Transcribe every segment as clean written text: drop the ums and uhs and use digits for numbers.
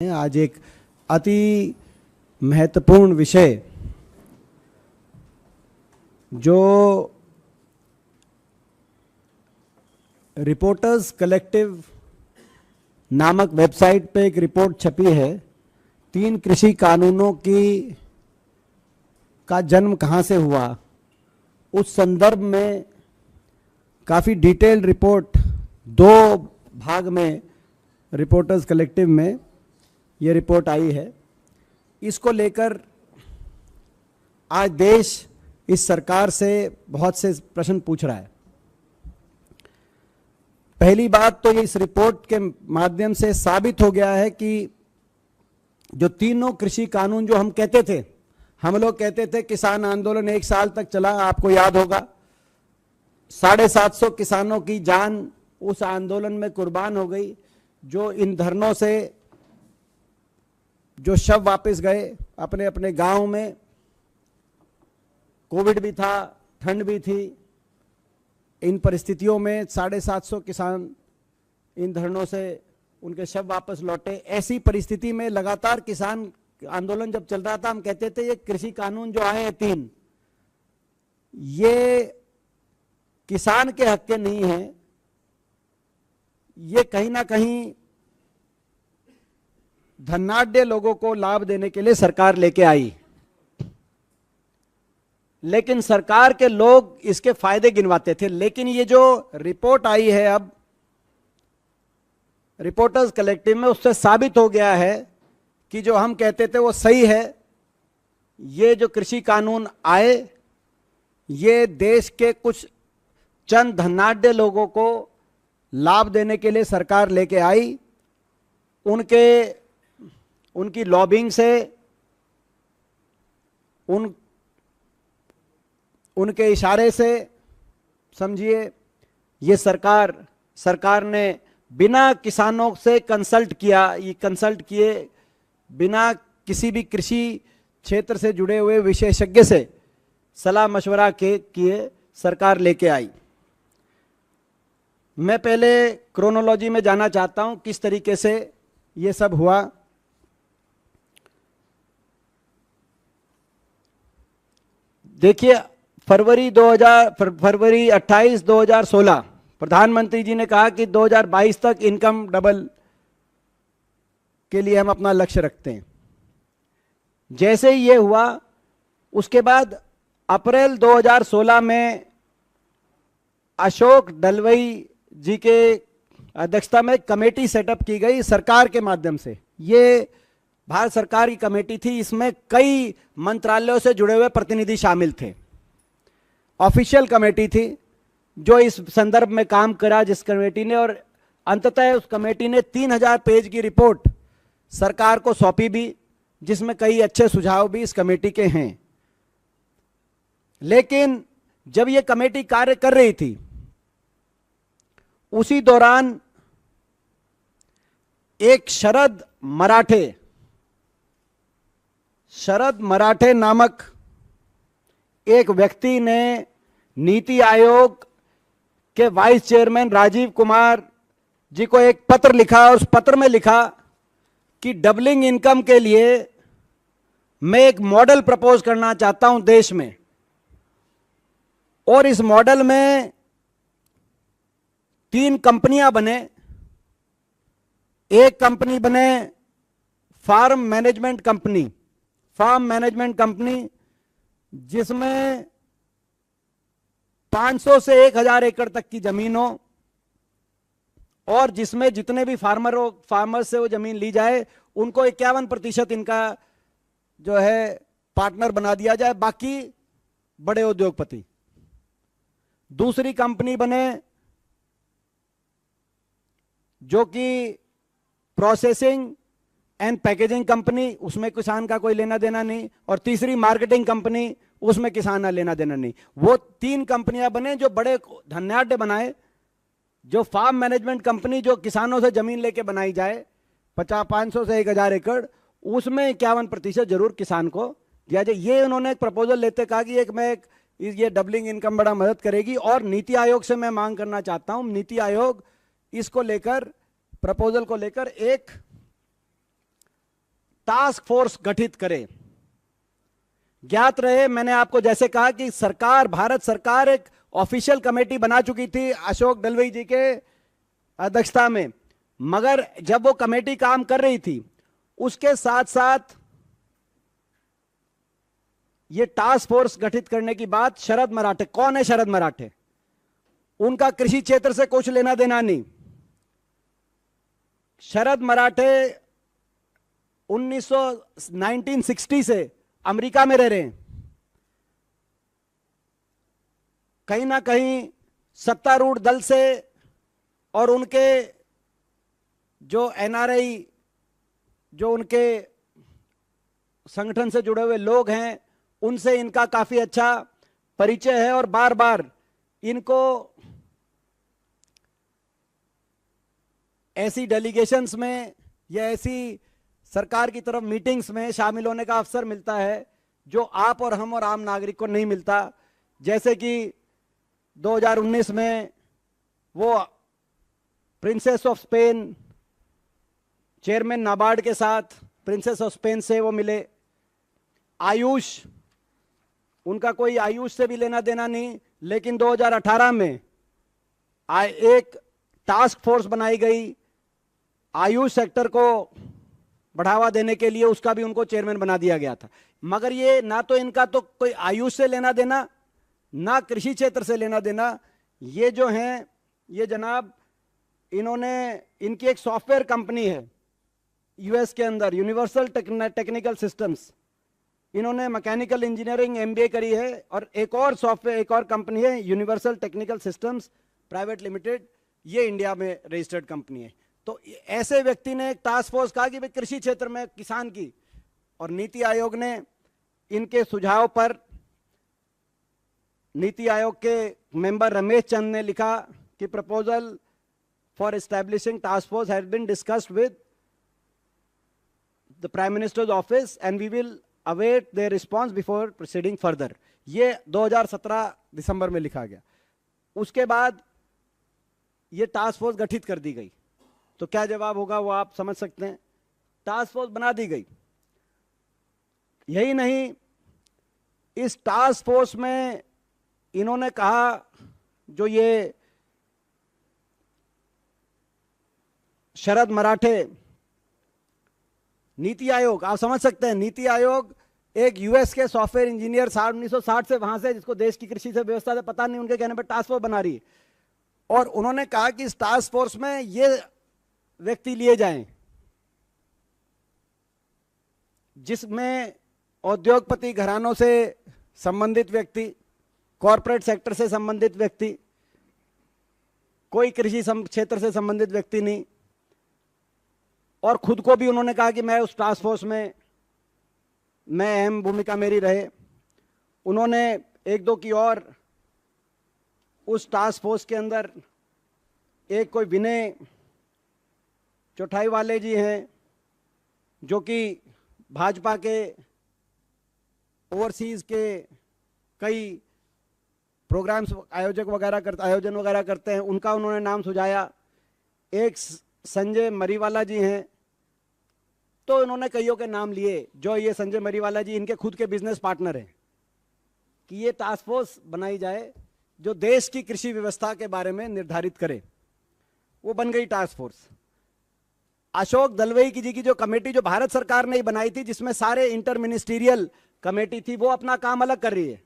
आज एक अति महत्वपूर्ण विषय जो रिपोर्टर्स कलेक्टिव नामक वेबसाइट पे एक रिपोर्ट छपी है, 3 कृषि कानूनों का जन्म कहाँ से हुआ, उस संदर्भ में काफ़ी डिटेल्ड रिपोर्ट 2 भाग में रिपोर्टर्स कलेक्टिव में ये रिपोर्ट आई है। इसको लेकर आज देश इस सरकार से बहुत से प्रश्न पूछ रहा है। पहली बात तो ये इस रिपोर्ट के माध्यम से साबित हो गया है कि जो तीनों कृषि कानून जो हम लोग कहते थे किसान आंदोलन 1 साल तक चला, आपको याद होगा 750 किसानों की जान उस आंदोलन में कुर्बान हो गई। जो इन धरनों से जो शव वापस गए अपने अपने गांव में, कोविड भी था, ठंड भी थी, इन परिस्थितियों में 750 किसान इन धरनों से उनके शव वापस लौटे। ऐसी परिस्थिति में लगातार किसान आंदोलन जब चल रहा था, हम कहते थे ये कृषि कानून जो आए हैं 3, ये किसान के हक के नहीं है, ये कहीं ना कहीं धनाढ्य लोगों को लाभ देने के लिए सरकार लेके आई। लेकिन सरकार के लोग इसके फायदे गिनवाते थे। लेकिन ये जो रिपोर्ट आई है अब रिपोर्टर्स कलेक्टिव में, उससे साबित हो गया है कि जो हम कहते थे वो सही है। ये जो कृषि कानून आए, ये देश के कुछ चंद धनाढ्य लोगों को लाभ देने के लिए सरकार लेके आई। उनकी लॉबिंग से, उनके इशारे से समझिए, ये सरकार ने बिना किसानों से कंसल्ट किए, बिना किसी भी कृषि क्षेत्र से जुड़े हुए विशेषज्ञ से सलाह मशवरा किए सरकार लेके आई। मैं पहले क्रोनोलॉजी में जाना चाहता हूं, किस तरीके से ये सब हुआ। देखिए, फरवरी 28, 2016 प्रधानमंत्री जी ने कहा कि 2022 तक इनकम डबल के लिए हम अपना लक्ष्य रखते हैं। जैसे ही ये हुआ, उसके बाद अप्रैल 2016 में अशोक डलवई जी के अध्यक्षता में कमेटी सेटअप की गई सरकार के माध्यम से। ये भारत सरकार की कमेटी थी, इसमें कई मंत्रालयों से जुड़े हुए प्रतिनिधि शामिल थे। ऑफिशियल कमेटी थी जो इस संदर्भ में काम करा, जिस कमेटी ने, और अंततः उस कमेटी ने 3000 पेज की रिपोर्ट सरकार को सौंपी भी, जिसमें कई अच्छे सुझाव भी इस कमेटी के हैं। लेकिन जब यह कमेटी कार्य कर रही थी, उसी दौरान एक शरद मराठे नामक एक व्यक्ति ने नीति आयोग के वाइस चेयरमैन राजीव कुमार जी को एक पत्र लिखा, और उस पत्र में लिखा कि डबलिंग इनकम के लिए मैं एक मॉडल प्रपोज करना चाहता हूं देश में, और इस मॉडल में 3 कंपनियां बने। एक कंपनी बने फार्म मैनेजमेंट कंपनी, जिसमें 500 से 1000 एकड़ तक की जमीन हो, और जिसमें जितने भी फार्मर से वो जमीन ली जाए उनको 51% इनका जो है पार्टनर बना दिया जाए, बाकी बड़े उद्योगपति। दूसरी कंपनी बने जो कि प्रोसेसिंग एंड पैकेजिंग कंपनी, उसमें किसान का कोई लेना देना नहीं, और तीसरी मार्केटिंग कंपनी, उसमें किसान का लेना देना नहीं। वो 3 कंपनियां बने जो बड़े धनाढ्य बनाए। जो फार्म मैनेजमेंट कंपनी जो किसानों से जमीन लेके बनाई जाए 500 से 1000 एकड़, उसमें 51% जरूर किसान को दिया जाए। ये उन्होंने एक प्रपोजल लेते कहा कि ये डबलिंग इनकम बड़ा मदद करेगी। और नीति आयोग से मैं मांग करना चाहता हूं, नीति आयोग इसको लेकर, प्रपोजल को लेकर एक टास्क फोर्स गठित करे। ज्ञात रहे, मैंने आपको जैसे कहा कि सरकार, भारत सरकार एक ऑफिशियल कमेटी बना चुकी थी अशोक दलवई जी के अध्यक्षता में, मगर जब वो कमेटी काम कर रही थी उसके साथ साथ ये टास्क फोर्स गठित करने की बात शरद मराठे, कौन है शरद मराठे? उनका कृषि क्षेत्र से कुछ लेना देना नहीं। शरद मराठे 1960 से अमेरिका में रह रहे हैं। कहीं ना कहीं सत्तारूढ़ दल से और उनके जो एनआरआई, जो उनके संगठन से जुड़े हुए लोग हैं, उनसे इनका काफी अच्छा परिचय है और बार बार इनको ऐसी डेलीगेशंस में या ऐसी सरकार की तरफ मीटिंग्स में शामिल होने का अवसर मिलता है जो आप और हम और आम नागरिक को नहीं मिलता। जैसे कि 2019 में वो princess of Spain, chairman NABARD के साथ प्रिंसेस ऑफ स्पेन से वो मिले। आयुष, उनका कोई आयुष से भी लेना देना नहीं, लेकिन 2018 में एक टास्क फोर्स बनाई गई आयुष सेक्टर को बढ़ावा देने के लिए, उसका भी उनको चेयरमैन बना दिया गया था। मगर ये ना तो इनका तो कोई आयुष से लेना देना, ना कृषि क्षेत्र से लेना देना। ये जो हैं, ये जनाब, इन्होंने, इनकी एक सॉफ्टवेयर कंपनी है यूएस के अंदर, यूनिवर्सल टेक्निकल सिस्टम्स, इन्होंने मैकेनिकल इंजीनियरिंग एमबीए करी है, और एक और सॉफ्टवेयर, एक और कंपनी है universal technical systems private limited, ये इंडिया में रजिस्टर्ड कंपनी है। तो ऐसे व्यक्ति ने एक टास्क फोर्स कहा कि भाई कृषि क्षेत्र में किसान की, और नीति आयोग ने इनके सुझाव पर, नीति आयोग के मेंबर रमेश चंद ने लिखा कि proposal for establishing task force has been discussed with the prime minister's office and we will await their response before proceeding further. ये 2017 दिसंबर में लिखा गया। उसके बाद ये टास्क फोर्स गठित कर दी गई। तो क्या जवाब होगा वो आप समझ सकते हैं। टास्क फोर्स बना दी गई। यही नहीं, इस टास्क फोर्स में इन्होंने कहा, जो ये शरद मराठे, नीति आयोग, आप समझ सकते हैं, नीति आयोग एक यूएस के सॉफ्टवेयर इंजीनियर 1960 से वहां से, जिसको देश की कृषि से व्यवस्था से पता नहीं, उनके कहने पर टास्क फोर्स बना रही है। और उन्होंने कहा कि इस टास्क फोर्स में ये व्यक्ति लिए जाएं जिसमें औद्योगपति घरानों से संबंधित व्यक्ति, कॉरपोरेट सेक्टर से संबंधित व्यक्ति, कोई कृषि क्षेत्र से संबंधित व्यक्ति नहीं। और खुद को भी उन्होंने कहा कि मैं उस टास्क फोर्स में, मैं अहम भूमिका मेरी रहे। उन्होंने एक दो की और उस टास्क फोर्स के अंदर, एक कोई विनय चौटाई वाले जी हैं, जो कि भाजपा के ओवरसीज के कई प्रोग्राम्स आयोजन वगैरह करते हैं, उनका उन्होंने नाम सुझाया। एक संजय मरीवाला जी हैं, तो इन्होंने कईयों के नाम लिए। जो ये संजय मरीवाला जी इनके खुद के बिजनेस पार्टनर हैं, कि ये टास्क फोर्स बनाई जाए जो देश की कृषि व्यवस्था के बारे में निर्धारित करे। वो बन गई टास्क फोर्स। अशोक दलवई जी की जो कमेटी, जो भारत सरकार ने बनाई थी, जिसमें सारे इंटर मिनिस्टीरियल कमेटी थी, वो अपना काम अलग कर रही है।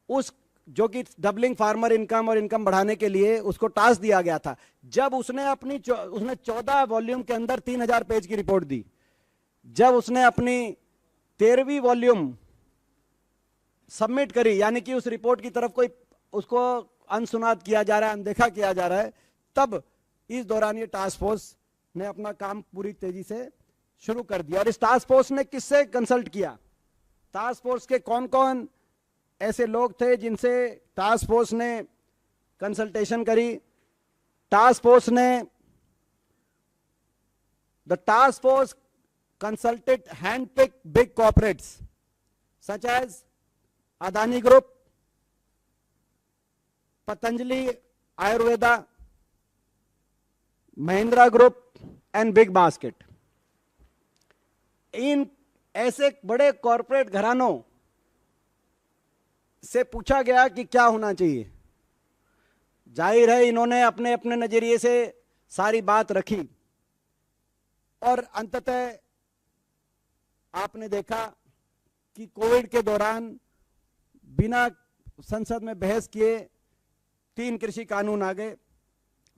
उस जो कि डबलिंग फार्मर इनकम और इनकम बढ़ाने के लिए उसको टास्क दिया गया था। जब उसने 14 वॉल्यूम के अंदर 3000 पेज की रिपोर्ट दी, जब उसने अपनी 13वीं वॉल्यूम सबमिट करी, यानी कि उस रिपोर्ट की तरफ कोई उसको अनसुनाद किया जा रहा है, अनदेखा किया जा रहा है, तब इस दौरान ये टास्क फोर्स ने अपना काम पूरी तेजी से शुरू कर दिया। और इस टास्क फोर्स ने किससे कंसल्ट किया? टास्क फोर्स के कौन कौन ऐसे लोग थे जिनसे टास्क फोर्स ने कंसल्टेशन करी? टास्क फोर्स ने, the task force consulted handpick big corporates such as Adani group, Patanjali Ayurveda, Mahindra group and BigBasket. इन ऐसे बड़े कॉरपोरेट घरानों से पूछा गया कि क्या होना चाहिए। जाहिर है इन्होंने अपने अपने नजरिए से सारी बात रखी और अंततः आपने देखा कि कोविड के दौरान बिना संसद में बहस किए 3 कृषि कानून आ गए।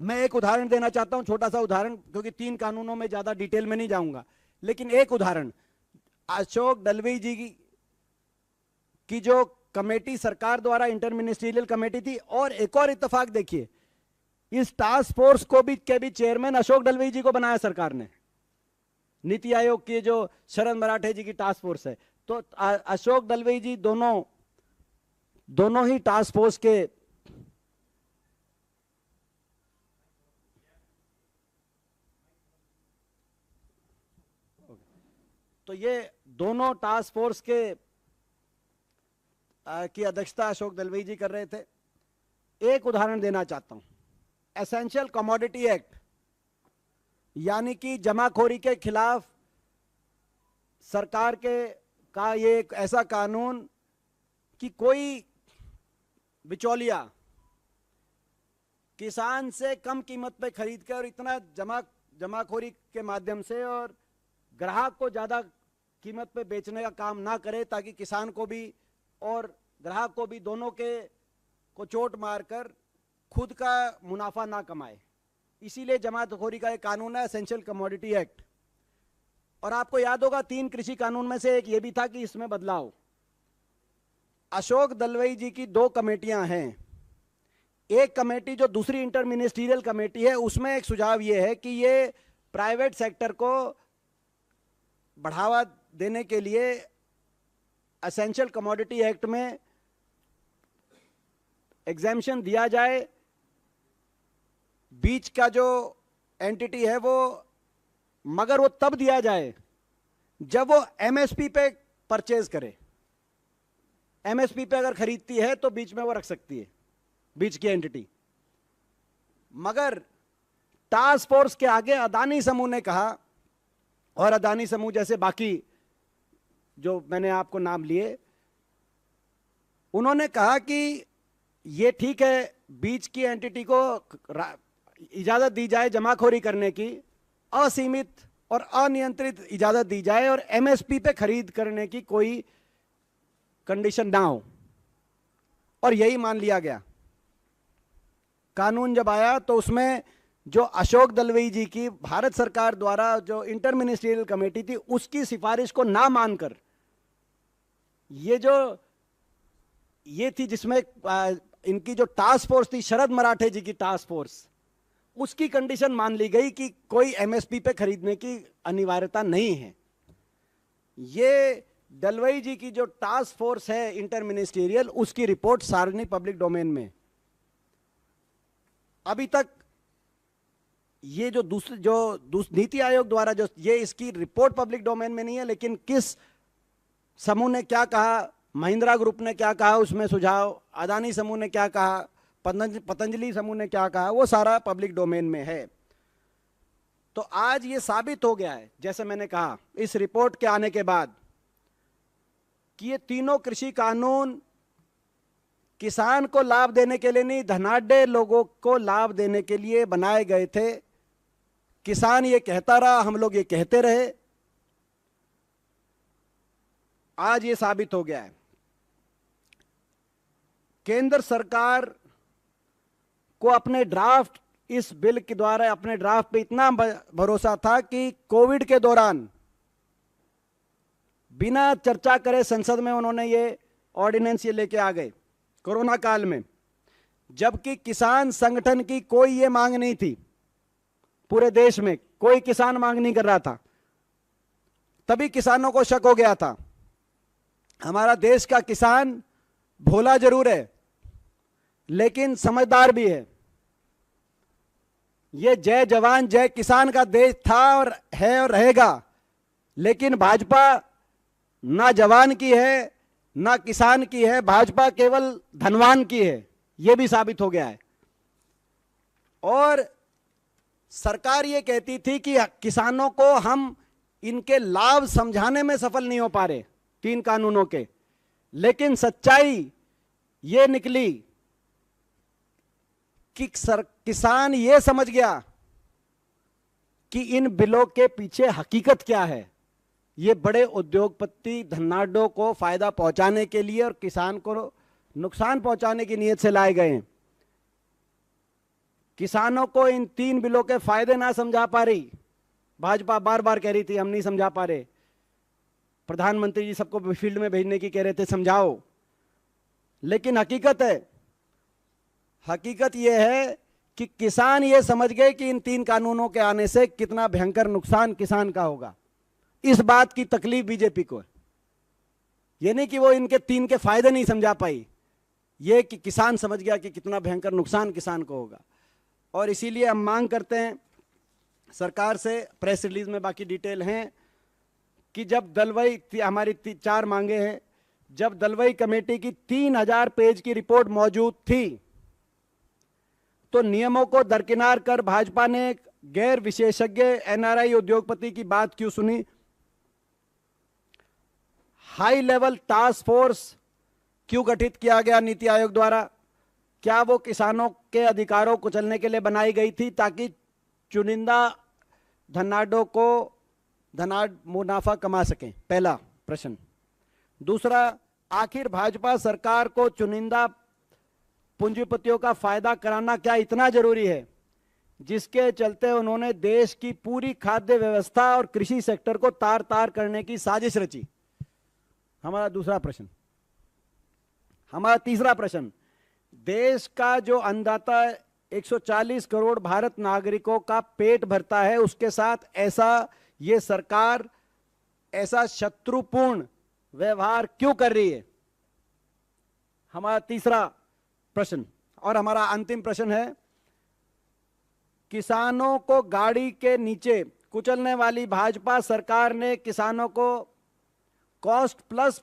मैं एक उदाहरण देना चाहता हूं, छोटा सा उदाहरण, क्योंकि 3 कानूनों में ज्यादा डिटेल में नहीं जाऊंगा, लेकिन एक उदाहरण, अशोक डलवी जी की जो कमेटी सरकार द्वारा इंटर मिनिस्ट्रियल कमेटी थी, और एक और इत्तेफाक देखिए, इस टास्क फोर्स को भी के भी चेयरमैन अशोक डलवी जी को बनाया सरकार ने। नीति आयोग की जो शरद मराठे जी की टास्क फोर्स है, तो अशोक डलवी जी दोनों ही टास्क फोर्स के तो ये दोनों टास्क फोर्स के की अध्यक्षता अशोक डलवी जी कर रहे थे। एक उदाहरण देना चाहता हूं, एसेंशियल कमोडिटी एक्ट, यानी कि जमाखोरी के खिलाफ सरकार का ये एक ऐसा कानून कि कोई बिचौलिया किसान से कम कीमत पे खरीद कर और इतना जमाखोरी के माध्यम से और ग्राहक को ज्यादा कीमत पे बेचने का काम ना करे, ताकि किसान को भी और ग्राहक को भी दोनों को चोट मारकर खुद का मुनाफा ना कमाए। इसीलिए जमाखोरी का एक कानून है एसेंशियल कमोडिटी एक्ट। और आपको याद होगा 3 कृषि कानून में से एक ये भी था कि इसमें बदलाव। अशोक डलवी जी की 2 कमेटियां हैं। एक कमेटी जो दूसरी इंटर मिनिस्ट्रियल कमेटी है, उसमें एक सुझाव ये है कि ये प्राइवेट सेक्टर को बढ़ावा देने के लिए एसेंशियल कमोडिटी एक्ट में एग्जेम्पशन दिया जाए। बीच का जो एंटिटी है वो, मगर वो तब दिया जाए जब वो एमएसपी पे परचेज करे। एमएसपी पे अगर खरीदती है तो बीच में वो रख सकती है, बीच की एंटिटी। मगर टास्क फोर्स के आगे अदानी समूह ने कहा, और अदानी समूह जैसे बाकी जो मैंने आपको नाम लिए, उन्होंने कहा कि ये ठीक है, बीच की एंटिटी को इजाजत दी जाए जमाखोरी करने की, असीमित और अनियंत्रित इजाजत दी जाए, और एमएसपी पे खरीद करने की कोई कंडीशन ना हो, और यही मान लिया गया। कानून जब आया तो उसमें जो अशोक डलवी जी की भारत सरकार द्वारा जो इंटर मिनिस्ट्रियल कमेटी थी, उसकी सिफारिश को ना मानकर ये थी जिसमें इनकी जो टास्क फोर्स थी, शरद मराठे जी की टास्क फोर्स, उसकी कंडीशन मान ली गई कि कोई एमएसपी पे खरीदने की अनिवार्यता नहीं है। ये डलवी जी की जो टास्क फोर्स है इंटर मिनिस्ट्रियल, उसकी रिपोर्ट सार्वजनिक पब्लिक डोमेन में। अभी तक ये जो नीति आयोग द्वारा जो ये इसकी रिपोर्ट पब्लिक डोमेन में नहीं है, लेकिन किस समूह ने क्या कहा, महिंद्रा ग्रुप ने क्या कहा उसमें सुझाव, अदानी समूह ने क्या कहा, पतंजलि समूह ने क्या कहा, वो सारा पब्लिक डोमेन में है। तो आज ये साबित हो गया है, जैसे मैंने कहा, इस रिपोर्ट के आने के बाद, कि ये तीनों कृषि कानून किसान को लाभ देने के लिए नहीं, धनाढ्य लोगों को लाभ देने के लिए बनाए गए थे। किसान ये कहता रहा, हम लोग ये कहते रहे, आज ये साबित हो गया है। केंद्र सरकार को अपने ड्राफ्ट, इस बिल के द्वारा अपने ड्राफ्ट पे इतना भरोसा था कि कोविड के दौरान बिना चर्चा करे संसद में उन्होंने ये ऑर्डिनेंस ये लेके आ गए कोरोना काल में, जबकि किसान संगठन की कोई ये मांग नहीं थी। पूरे देश में कोई किसान मांग नहीं कर रहा था। तभी किसानों को शक हो गया था, हमारा देश का किसान भोला जरूर है लेकिन समझदार भी है। ये जय जवान जय किसान का देश था और है और रहेगा, लेकिन भाजपा ना जवान की है ना किसान की है, भाजपा केवल धनवान की है। यह भी साबित हो गया है। और सरकार ये कहती थी कि किसानों को हम इनके लाभ समझाने में सफल नहीं हो पा रहे 3 कानूनों के। लेकिन सच्चाई ये निकली कि किसान ये समझ गया कि इन बिलों के पीछे हकीकत क्या है। ये बड़े उद्योगपति धनाढ्यों को फायदा पहुंचाने के लिए और किसान को नुकसान पहुंचाने की नीयत से लाए गए हैं। किसानों को इन 3 बिलों के फायदे ना समझा पा रही भाजपा, बार बार कह रही थी हम नहीं समझा पा रहे। प्रधानमंत्री जी सबको फील्ड में भेजने की कह रहे थे समझाओ। लेकिन हकीकत यह है कि किसान ये समझ गए कि इन 3 कानूनों के आने से कितना भयंकर नुकसान किसान का होगा। इस बात की तकलीफ बीजेपी को है। ये नहीं कि वो इनके 3 के फायदे नहीं समझा पाई, ये कि किसान समझ गया कि कितना भयंकर नुकसान किसान को होगा। और इसीलिए हम मांग करते हैं सरकार से, प्रेस रिलीज में बाकी डिटेल हैं, कि जब दलवई, हमारी 4 मांगे हैं, जब दलवई कमेटी की 3000 पेज की रिपोर्ट मौजूद थी तो नियमों को दरकिनार कर भाजपा ने गैर विशेषज्ञ एनआरआई उद्योगपति की बात क्यों सुनी? हाई लेवल टास्क फोर्स क्यों गठित किया गया नीति आयोग द्वारा? क्या वो किसानों के अधिकारों को कुचलने के लिए बनाई गई थी ताकि चुनिंदा धनाढ्यों को मुनाफा कमा सकें? पहला प्रश्न। दूसरा, आखिर भाजपा सरकार को चुनिंदा पूंजीपतियों का फायदा कराना क्या इतना जरूरी है जिसके चलते उन्होंने देश की पूरी खाद्य व्यवस्था और कृषि सेक्टर को तार तार करने की साजिश रची? हमारा दूसरा प्रश्न। हमारा तीसरा प्रश्न, देश का जो अन्नदाता 140 करोड़ भारत नागरिकों का पेट भरता है, उसके साथ ये सरकार ऐसा शत्रुपूर्ण व्यवहार क्यों कर रही है? हमारा तीसरा प्रश्न। और हमारा अंतिम प्रश्न है, किसानों को गाड़ी के नीचे कुचलने वाली भाजपा सरकार ने किसानों को कॉस्ट प्लस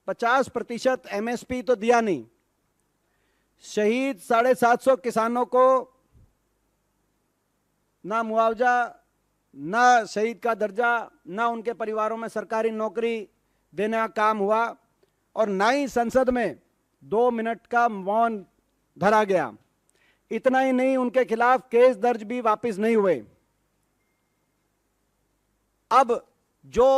50% एमएसपी तो दिया नहीं। शहीद 750 किसानों को ना मुआवजा, ना शहीद का दर्जा, ना उनके परिवारों में सरकारी नौकरी देने का काम हुआ, और ना ही संसद में 2 मिनट का मौन धरा गया। इतना ही नहीं, उनके खिलाफ केस दर्ज भी वापस नहीं हुए। अब जो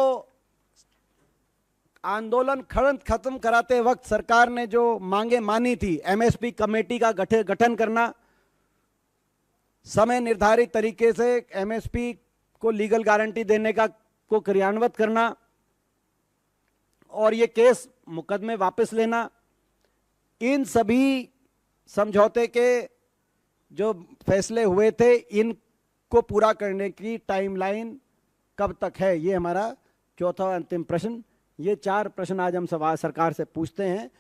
आंदोलन खत्म कराते वक्त सरकार ने जो मांगे मानी थी, एमएसपी कमेटी का गठन करना, समय निर्धारित तरीके से एमएसपी को लीगल गारंटी देने को क्रियान्वित करना, और ये केस मुकदमे वापस लेना, इन सभी समझौते के जो फैसले हुए थे इनको पूरा करने की टाइमलाइन कब तक है? ये हमारा चौथा अंतिम प्रश्न। ये 4 प्रश्न आज हम सरकार से पूछते हैं।